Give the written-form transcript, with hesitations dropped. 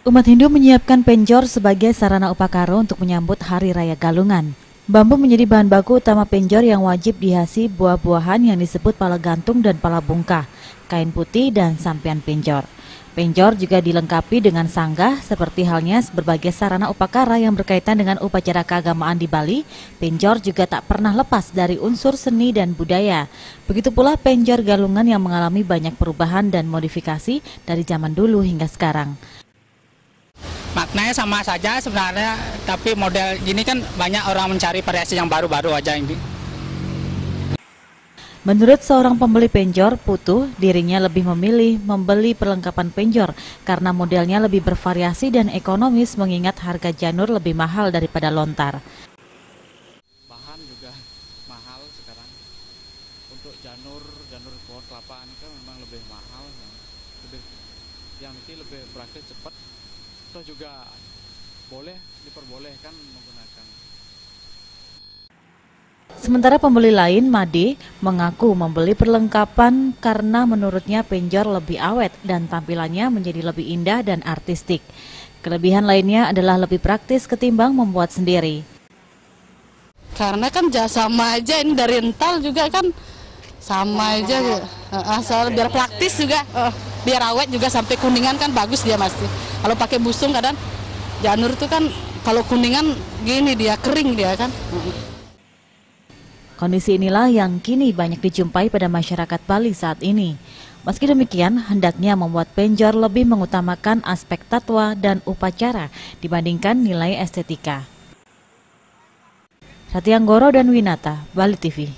Umat Hindu menyiapkan penjor sebagai sarana upakara untuk menyambut Hari Raya Galungan. Bambu menjadi bahan baku utama penjor yang wajib dihiasi buah-buahan yang disebut pala gantung dan pala bungkah, kain putih dan sampian penjor. Penjor juga dilengkapi dengan sanggah seperti halnya berbagai sarana upakara yang berkaitan dengan upacara keagamaan di Bali. Penjor juga tak pernah lepas dari unsur seni dan budaya. Begitu pula penjor Galungan yang mengalami banyak perubahan dan modifikasi dari zaman dulu hingga sekarang. Maknanya sama saja sebenarnya, tapi model gini kan banyak orang mencari variasi yang baru-baru aja ini. Menurut seorang pembeli penjor, Putu, dirinya lebih memilih membeli perlengkapan penjor karena modelnya lebih bervariasi dan ekonomis mengingat harga janur lebih mahal daripada lontar. Bahan juga mahal sekarang. Untuk janur pohon kelapa ini kan memang lebih mahal, yang ini lebih praktis cepat. Toh juga diperbolehkan menggunakan. Sementara pembeli lain, Made, mengaku membeli perlengkapan karena menurutnya penjor lebih awet dan tampilannya menjadi lebih indah dan artistik. Kelebihan lainnya adalah lebih praktis ketimbang membuat sendiri. Karena kan sama aja, ini dari rental juga kan sama aja, asal biar praktis juga, biar awet juga sampai kuningan kan bagus dia pasti. Kalau pakai busung kadang janur itu kan kalau kuningan gini dia kering dia kan. Kondisi inilah yang kini banyak dijumpai pada masyarakat Bali saat ini. Meski demikian, hendaknya membuat penjor lebih mengutamakan aspek tatwa dan upacara dibandingkan nilai estetika. Satyanggoro dan Winata, Bali TV.